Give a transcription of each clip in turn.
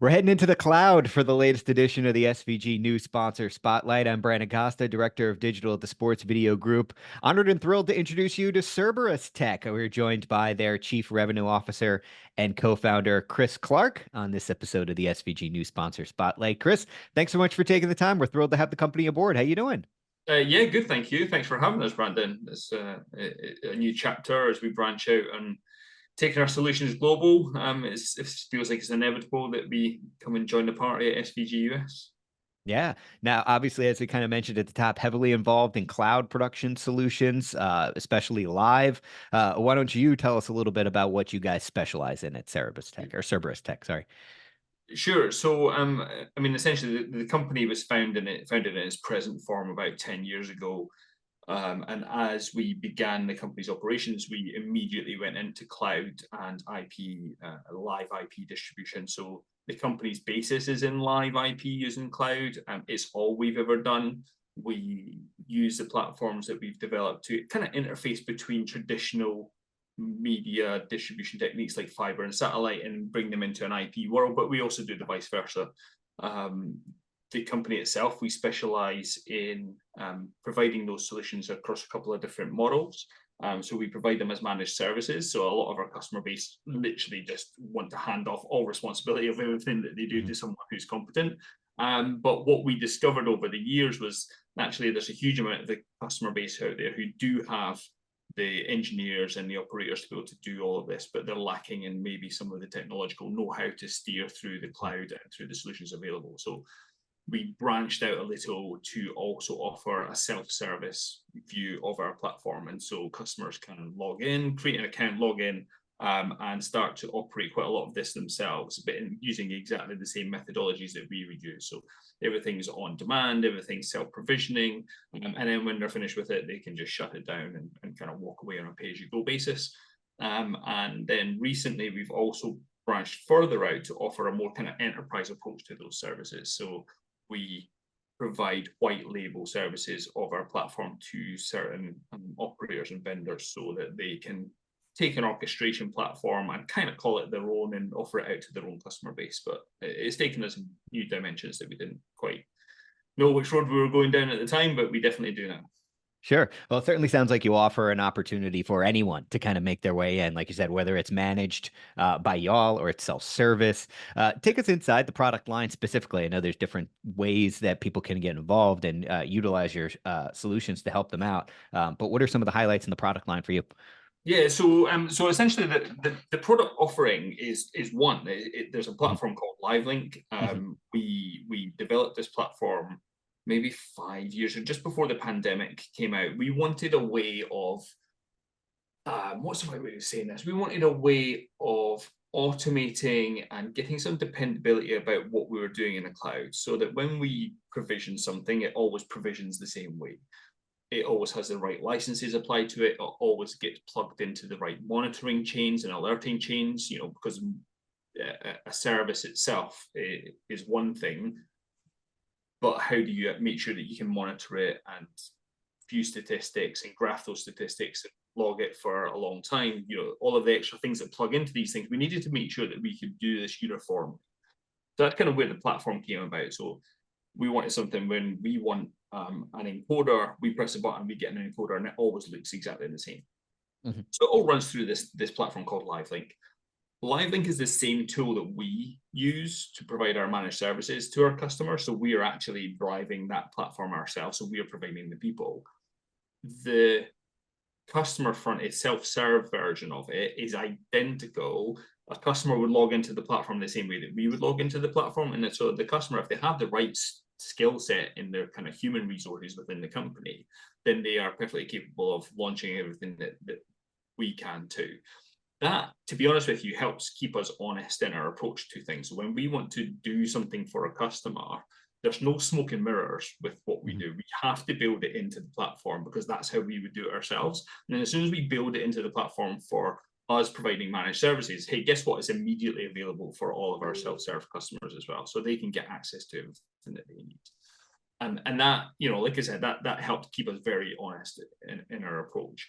We're heading into the cloud for the latest edition of the SVG News Sponsor Spotlight. I'm Brandon Costa, Director of Digital at the Sports Video Group. Honored and thrilled to introduce you to Cerberus Tech. We're joined by their Chief Revenue Officer and co-founder, Chris Clarke, on this episode of the SVG News Sponsor Spotlight. Chris, thanks so much for taking the time. We're thrilled to have the company aboard. How you doing? Yeah, good, thank you. Thanks for having us, Brandon. It's a new chapter as we branch out and taking our solutions global. It feels like it's inevitable that we come and join the party at SVG US. Yeah. Now, obviously, as we kind of mentioned at the top, heavily involved in cloud production solutions, especially live. Why don't you tell us a little bit about what you guys specialize in at Cerberus Tech or Cerberus Tech? Sorry. Sure. So, I mean, essentially, the company was founded in its present form about 10 years ago. And as we began the company's operations, we immediately went into cloud and IP, live IP distribution. So the company's basis is in live IP using cloud. It's all we've ever done. We use the platforms that we've developed to kind of interface between traditional media distribution techniques like fiber and satellite and bring them into an IP world, but we also do the vice versa. The company itself, we specialize in providing those solutions across a couple of different models. So we provide them as managed services. So a lot of our customer base literally just want to hand off all responsibility of everything that they do to someone who's competent. But what we discovered over the years was naturally there's a huge amount of the customer base out there who do have the engineers and the operators to be able to do all of this, but they're lacking in maybe some of the technological know-how to steer through the cloud and through the solutions available. So we branched out a little to also offer a self-service view of our platform. And so customers can log in, create an account, log in, and start to operate quite a lot of this themselves, but using exactly the same methodologies that we would use. So everything's on demand, everything's self-provisioning, and then when they're finished with it, they can just shut it down and kind of walk away on a pay-as-you-go basis. And then recently, we've also branched further out to offer a more kind of enterprise approach to those services. So we provide white label services of our platform to certain operators and vendors so that they can take an orchestration platform and kind of call it their own and offer it out to their own customer base. But it's taken us new dimensions that we didn't quite know which road we were going down at the time, but we definitely do now. Sure. Well, it certainly sounds like you offer an opportunity for anyone to kind of make their way in, like you said, whether it's managed by y'all or it's self-service. Take us inside the product line specifically. I know there's different ways that people can get involved and utilize your solutions to help them out. But what are some of the highlights in the product line for you? Yeah, so essentially the product offering is one. There's a platform called LiveLink. We developed this platform maybe 5 years ago, just before the pandemic came out. We wanted a way of what's the right way of saying this? We wanted a way of automating and getting some dependability about what we were doing in the cloud, so that when we provision something, it always provisions the same way. It always has the right licenses applied to it. It always gets plugged into the right monitoring chains and alerting chains, because a service itself is one thing, but how do you make sure that you can monitor it and view statistics and graph those statistics and log it for a long time? All of the extra things that plug into these things, we needed to make sure that we could do this uniformly. So that's kind of where the platform came about. So we wanted something when we want an encoder, we press a button, we get an encoder, and it always looks exactly the same. So it all runs through this platform called LiveLink. LiveLink is the same tool that we use to provide our managed services to our customers. So we are actually driving that platform ourselves. So we are providing the people. The customer front, a self-serve version of it, is identical. A customer would log into the platform the same way that we would log into the platform. And so the customer, if they have the right skill set in their kind of human resources within the company, then they are perfectly capable of launching everything that we can too. That, to be honest with you, helps keep us honest in our approach to things. So when we want to do something for a customer, there's no smoke and mirrors with what we do. We have to build it into the platform because that's how we would do it ourselves. And then as soon as we build it into the platform for us providing managed services, hey, guess what? It's immediately available for all of our self-serve customers as well. So they can get access to everything that they need. And that, like I said, that helped keep us very honest in our approach.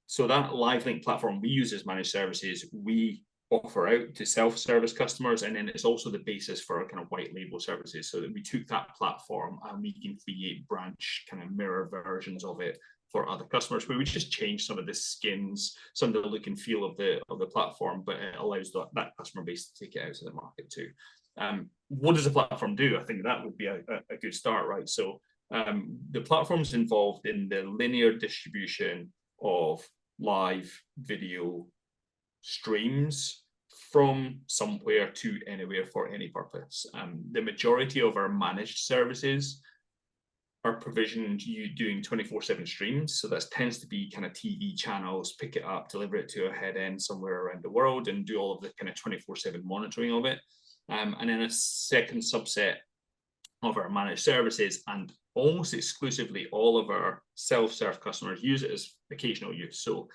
So that LiveLink platform we use as managed services, we offer out to self-service customers, and then it's also the basis for kind of white label services, so that we took that platform and we can create branch kind of mirror versions of it for other customers, where we just change some of the skins, some of the look and feel of the platform, but it allows that customer base to take it out to the market too. What does the platform do? I think that would be a good start, right? So the platform's involved in the linear distribution of live video streams from somewhere to anywhere for any purpose. The majority of our managed services are provisioned you doing 24/7 streams. So that tends to be kind of TV channels, pick it up, deliver it to a head end somewhere around the world, and do all of the kind of 24/7 monitoring of it. And then a second subset of our managed services, and almost exclusively all of our self-serve customers use it as occasional use. So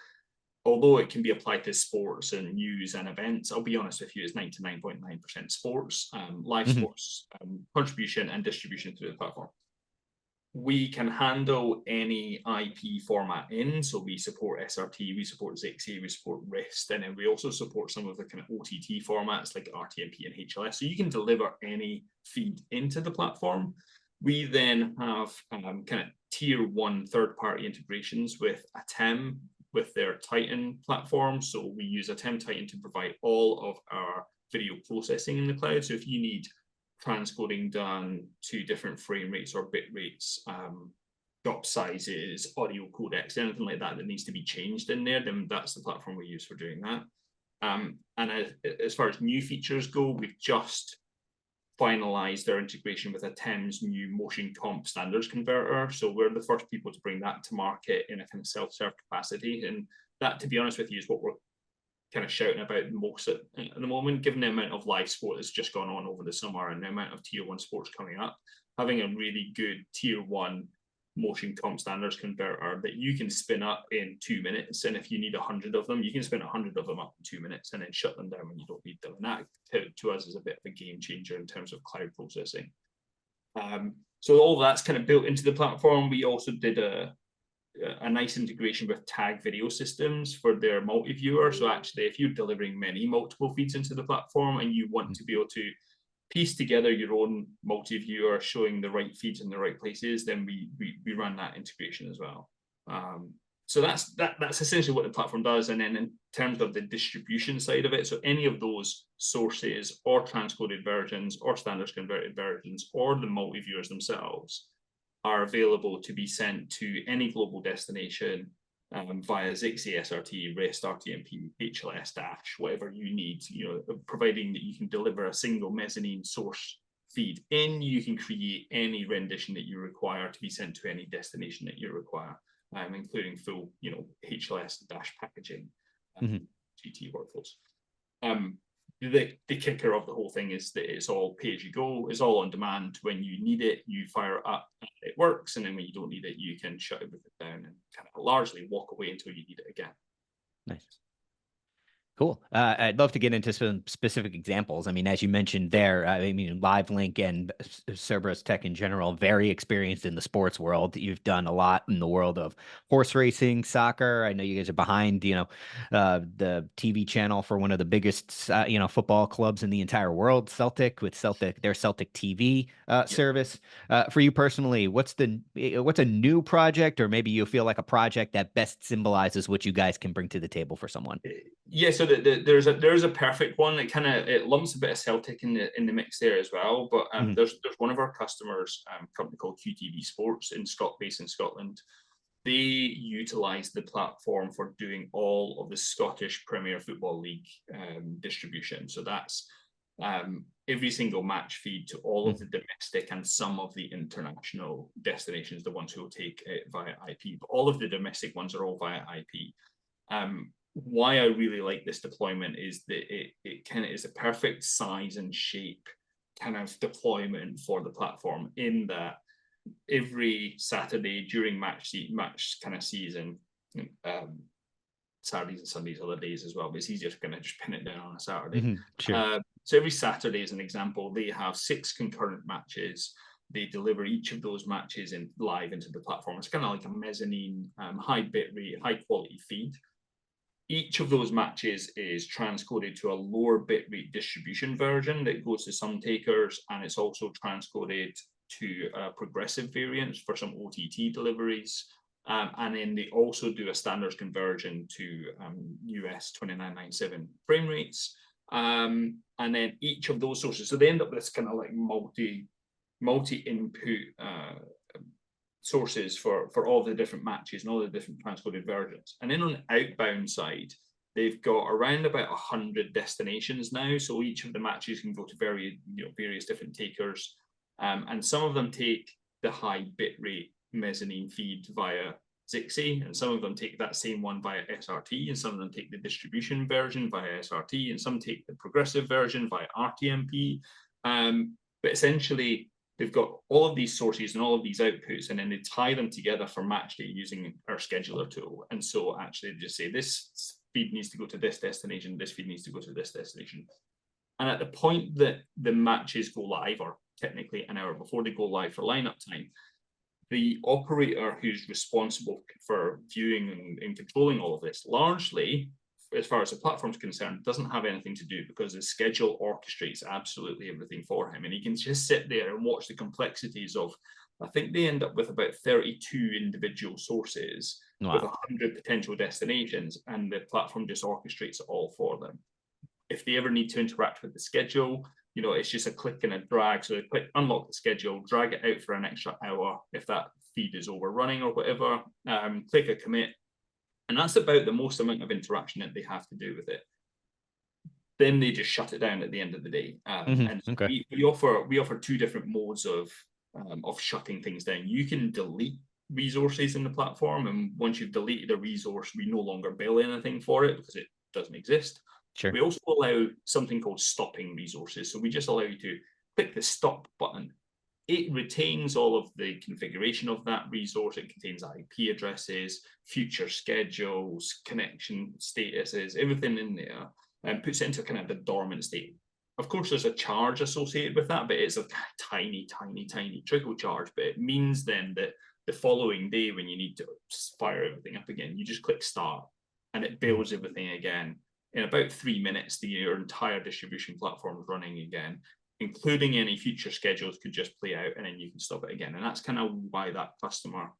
although it can be applied to sports and news and events, I'll be honest with you, it's 99.9% sports, live sports, contribution and distribution through the platform. We can handle any IP format in, so we support SRT, we support Zixi, we support RIST, and then we also support some of the kind of OTT formats like RTMP and HLS. So you can deliver any feed into the platform. We then have kind of tier one third-party integrations with Atem, with their Titan platform. So we use Atem Titan to provide all of our video processing in the cloud. So if you need transcoding done to different frame rates or bit rates, drop sizes, audio codecs, anything like that that needs to be changed in there, then that's the platform we use for doing that. And as far as new features go, we've just finalized our integration with Atem's new motion comp standards converter. So we're the first people to bring that to market in a kind of self-serve capacity. And that, to be honest with you, is what we're kind of shouting about most at the moment, given the amount of live sport that's just gone on over the summer and the amount of tier one sports coming up. Having a really good tier one motion comp standards converter that you can spin up in 2 minutes, and if you need 100 of them, you can spin 100 of them up in 2 minutes and then shut them down when you don't need them. And that to us is a bit of a game changer in terms of cloud processing. So all that's kind of built into the platform. We also did a nice integration with Tag Video Systems for their multi-viewer. So actually, if you're delivering multiple feeds into the platform and you want to be able to piece together your own multi-viewer showing the right feeds in the right places, then we run that integration as well. So that's essentially what the platform does. And then in terms of the distribution side of it, so any of those sources or transcoded versions or standards converted versions or the multi-viewers themselves are available to be sent to any global destination via Zixi, SRT, RIST, RTMP, HLS, Dash, whatever you need, providing that you can deliver a single mezzanine source feed in, you can create any rendition that you require to be sent to any destination that you require, including full, HLS Dash packaging, GT workflows. The kicker of the whole thing is that it's all pay as you go, it's all on demand. When you need it, you fire it up, it works, and then when you don't need it, you can shut everything down and kind of largely walk away until you need it again. Nice. Cool. I'd love to get into some specific examples. I mean, as you mentioned there, LiveLink and Cerberus Tech in general, very experienced in the sports world. You've done a lot in the world of horse racing, soccer. I know you guys are behind, the TV channel for one of the biggest, football clubs in the entire world, Celtic, with their Celtic TV service. For you personally, what's a new project, or maybe you feel like a project that best symbolizes what you guys can bring to the table for someone? Yeah, so there's a perfect one. It lumps a bit of Celtic in the mix there as well. But there's one of our customers, a company called QTV Sports based in Scotland. They utilize the platform for doing all of the Scottish Premier Football League distribution. So that's every single match feed to all of the domestic and some of the international destinations, the ones who will take it via IP. But all of the domestic ones are all via IP. Why I really like this deployment is that it kind of is a perfect size and shape kind of deployment for the platform, in that every Saturday during match kind of season, Saturdays and Sundays, other days as well, but it's easier to kind of just pin it down on a Saturday. Sure. So every Saturday, as an example, they have 6 concurrent matches. They deliver each of those matches live into the platform. It's kind of like a mezzanine, high bit rate, high quality feed. each of those matches is transcoded to a lower bitrate distribution version that goes to some takers, and it's also transcoded to progressive variants for some OTT deliveries. And then they also do a standards conversion to US 2997 frame rates. And then each of those sources, so they end up with this kind of like multi-input sources for all the different matches and all the different transcoded versions. And then on the outbound side, they've got around about 100 destinations now. So each of the matches can go to various different takers. And some of them take the high bitrate mezzanine feed via Zixi, and some of them take that same one via SRT, and some of them take the distribution version via SRT, and some take the progressive version via RTMP. But essentially, they've got all of these sources and all of these outputs, and then they tie them together for match day using our scheduler tool. And so actually they just say this feed needs to go to this destination, this feed needs to go to this destination. And at the point that the matches go live, or technically an hour before they go live for lineup time, the operator who's responsible for viewing and controlling all of this, largely, as far as the platform's concerned, doesn't have anything to do, because the schedule orchestrates absolutely everything for him. And he can just sit there and watch the complexities of, I think they end up with about 32 individual sources with 100 potential destinations, and the platform just orchestrates it all for them. If they ever need to interact with the schedule, it's just a click and a drag. So they click, unlock the schedule, drag it out for an extra hour if that feed is overrunning or whatever, click a commit. And that's about the most amount of interaction that they have to do with it. Then they just shut it down at the end of the day. And okay. we offer two different modes of shutting things down. You can delete resources in the platform, and once you've deleted a resource, we no longer bill anything for it because it doesn't exist. Sure. We also allow something called stopping resources. So we just allow you to click the stop button. It retains all of the configuration of that resource. It contains IP addresses, future schedules, connection statuses, everything in there, and puts it into kind of the dormant state. Of course, there's a charge associated with that, but it's a tiny, tiny, tiny trickle charge. But it means then that the following day, when you need to fire everything up again, you just click start, and it builds everything again. In about 3 minutes, your entire distribution platform is running again, including any future schedules could just play out, and then you can stop it again. And that's kind of why that customer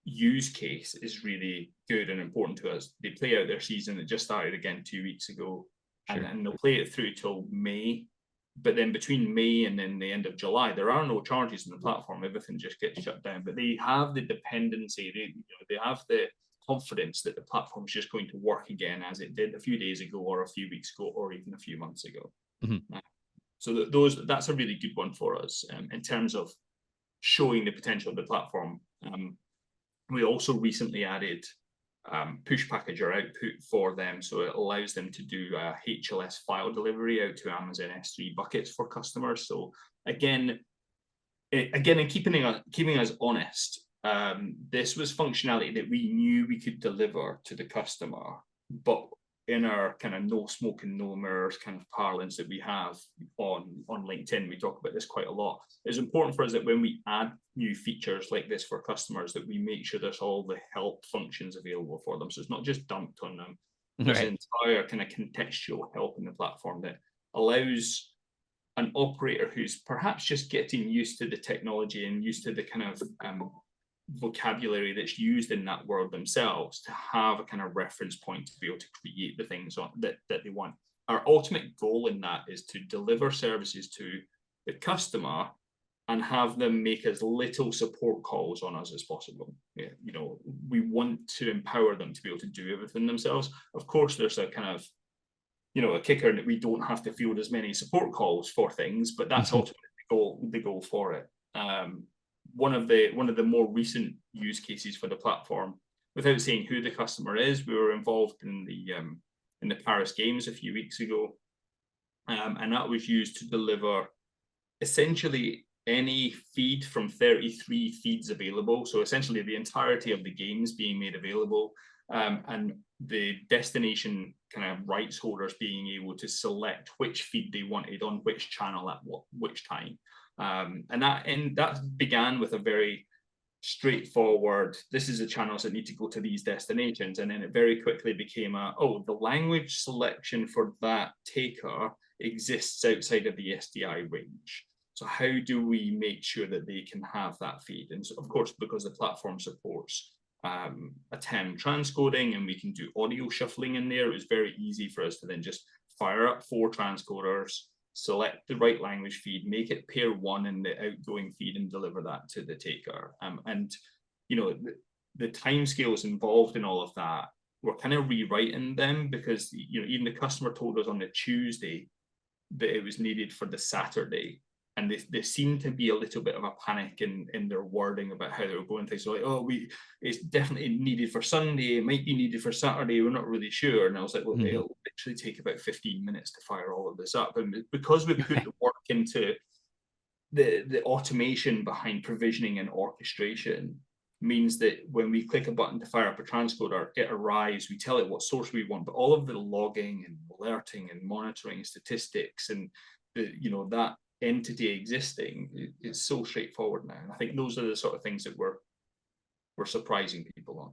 use case is really good and important to us. They play out their season that just started again 2 weeks ago, sure. and they'll play it through till May. But then between May and then the end of July, there are no charges in the platform. Everything just gets shut down. But they have the dependency. They have the confidence that the platform is just going to work again as it did a few days ago, or a few weeks ago, or even a few months ago. Mm-hmm. So that's a really good one for us in terms of showing the potential of the platform. We also recently added push packager output for them, so it allows them to do HLS file delivery out to Amazon S3 buckets for customers. So again, in keeping us honest, this was functionality that we knew we could deliver to the customer, but in our kind of no smoke and no mirrors kind of parlance that we have on LinkedIn, we talk about this quite a lot. It's important for us that when we add new features like this for customers, that we make sure there's all the help functions available for them. So it's not just dumped on them. There's an entire kind of contextual help in the platform that allows an operator who's perhaps just getting used to the technology and used to the kind of vocabulary that's used in that world themselves to have a kind of reference point to be able to create the things that they want. Our ultimate goal in that is to deliver services to the customer and have them make as little support calls on us as possible. We want to empower them to be able to do everything themselves. Of course, there's a kind of a kicker that we don't have to field as many support calls for things, but that's ultimately the goal for it. One of the more recent use cases for the platform, without saying who the customer is, we were involved in the Paris Games a few weeks ago, and that was used to deliver essentially any feed from 33 feeds available. So essentially the entirety of the games being made available, and the destination kind of rights holders being able to select which feed they wanted on which channel at which time. And that began with a very straightforward. This is the channels that need to go to these destinations. And then it very quickly became oh, the language selection for that taker exists outside of the SDI range. So how do we make sure that they can have that feed? And so, of course, because the platform supports a TEM transcoding and we can do audio shuffling in there, it was very easy for us to then just fire up 4 transcoders, select the right language feed, make it pair 1 in the outgoing feed, and deliver that to the taker. And the timescales involved in all of that, we're kind of rewriting them because even the customer told us on the Tuesday that it was needed for the Saturday. And they seem to be a little bit of a panic in their wording about how they were going things. So like, oh, it's definitely needed for Sunday. It might be needed for Saturday. We're not really sure. And I was like, well, it'll literally take about 15 minutes to fire all of this up. And because we put the work into the automation behind provisioning and orchestration, means that when we click a button to fire up a transcoder, it arrives, we tell it what source we want, but all of the logging and alerting and monitoring statistics and that entity existing is so straightforward now. And I think those are the sort of things that we're surprising people on.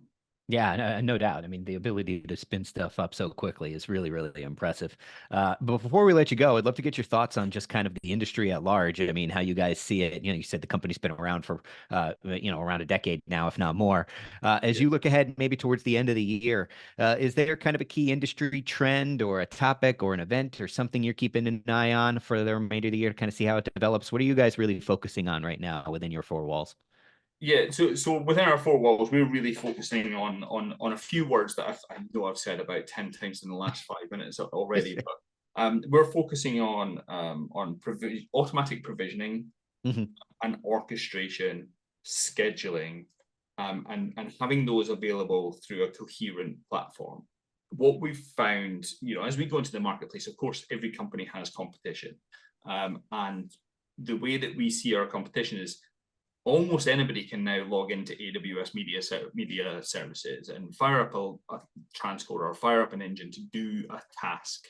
Yeah, no doubt. I mean, the ability to spin stuff up so quickly is really, really impressive. But before we let you go, I'd love to get your thoughts on just kind of the industry at large. I mean, how you guys see it. You said the company's been around for, around a decade now, if not more. As you look ahead, maybe towards the end of the year, is there kind of a key industry trend or a topic or an event or something you're keeping an eye on for the remainder of the year to kind of see how it develops? What are you guys really focusing on right now within your 4 walls? Yeah, so within our 4 walls, we're really focusing on a few words that I know I've said about 10 times in the last 5 minutes already, but we're focusing on automatic provisioning and orchestration, scheduling, and having those available through a coherent platform. What we've found, as we go into the marketplace, of course, every company has competition, and the way that we see our competition is almost anybody can now log into AWS media services and fire up a transcoder or fire up an engine to do a task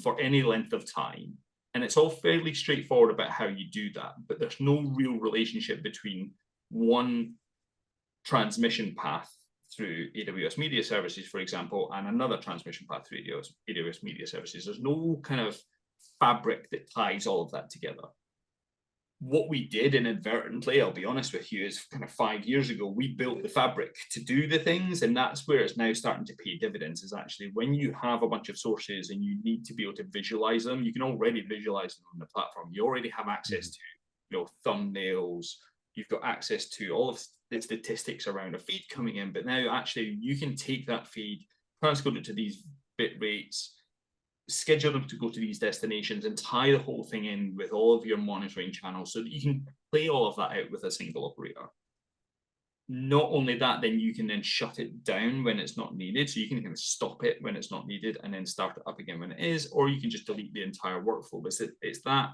for any length of time. And it's all fairly straightforward about how you do that, but there's no real relationship between one transmission path through AWS media services, for example, and another transmission path through AWS media services. There's no kind of fabric that ties all of that together. What we did inadvertently, I'll be honest with you, is kind of 5 years ago, we built the fabric to do the things. And that's where it's now starting to pay dividends, is actually when you have a bunch of sources and you need to be able to visualize them, you can already visualize them on the platform. You already have access to, thumbnails. You've got access to all of the statistics around a feed coming in. But now actually you can take that feed, transcode it to these bit rates, schedule them to go to these destinations, and tie the whole thing in with all of your monitoring channels so that you can play all of that out with a single operator. Not only that, then you can then shut it down when it's not needed. So you can kind of stop it when it's not needed and then start it up again when it is, or you can just delete the entire workflow. But it's that,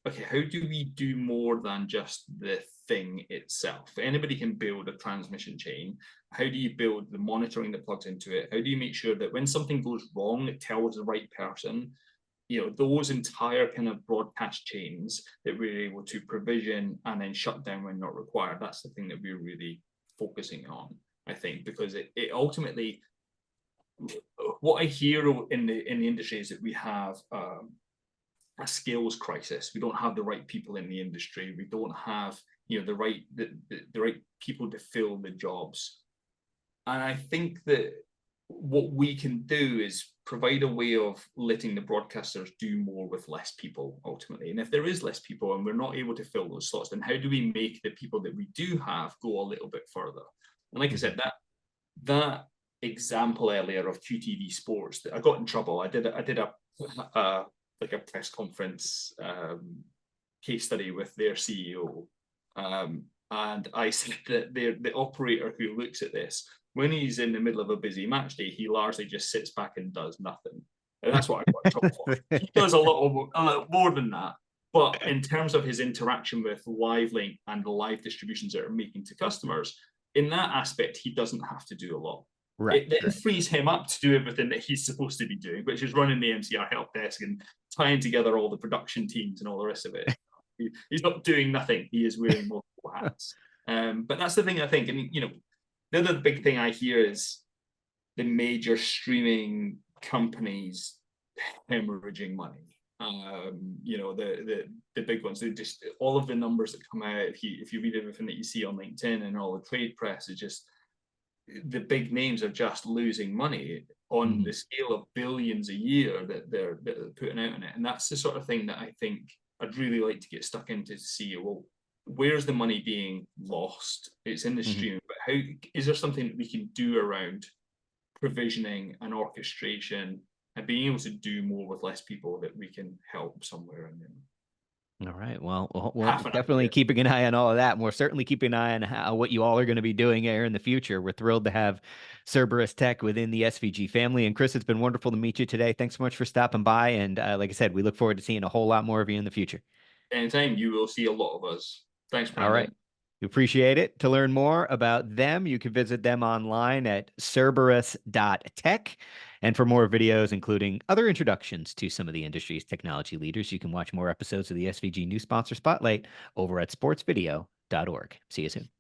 okay, how do we do more than just the thing itself? Anybody can build a transmission chain. How do you build the monitoring that plugs into it? How do you make sure that when something goes wrong, it tells the right person? Those entire kind of broadcast chains that we're able to provision and then shut down when not required. That's the thing that we're really focusing on, I think, because it ultimately, what I hear in the industry is that we have a skills crisis. We don't have the right people in the industry. We don't have the right people to fill the jobs. And I think that what we can do is provide a way of letting the broadcasters do more with less people ultimately. And if there is less people and we're not able to fill those slots, then how do we make the people that we do have go a little bit further? And like I said, that example earlier of QTV Sports, that I got in trouble. I did a press conference case study with their CEO. And I said that the operator who looks at this, when he's in the middle of a busy match day, he largely just sits back and does nothing. And that's what I got in trouble for. He does a lot more than that. But in terms of his interaction with LiveLink and the live distributions that are making to customers, in that aspect, he doesn't have to do a lot. It then frees him up to do everything that he's supposed to be doing, which is running the MCR help desk and tying together all the production teams and all the rest of it. He's not doing nothing. He is wearing multiple hats. But that's the thing I think, and the other big thing I hear is the major streaming companies hemorrhaging money. The big ones. They just all of the numbers that come out. If you read everything that you see on LinkedIn and all the trade press, is just the big names are just losing money on the scale of billions a year that they're putting out on it. And that's the sort of thing that I think I'd really like to get stuck into to see, well, where's the money being lost? It's in the streaming, but how is there something that we can do around provisioning and orchestration and being able to do more with less people that we can help somewhere in there? All right. Well, Half an definitely idea. keeping an eye on all of that. And we're certainly keeping an eye on what you all are going to be doing here in the future. We're thrilled to have Cerberus Tech within the SVG family. And Chris, it's been wonderful to meet you today. Thanks so much for stopping by. And like I said, we look forward to seeing a whole lot more of you in the future. Anytime, you will see a lot of us. Thanks, All right. Brandon. We appreciate it. To learn more about them, you can visit them online at Cerberus.tech. And for more videos, including other introductions to some of the industry's technology leaders, you can watch more episodes of the SVG New Sponsor Spotlight over at sportsvideo.org. See you soon.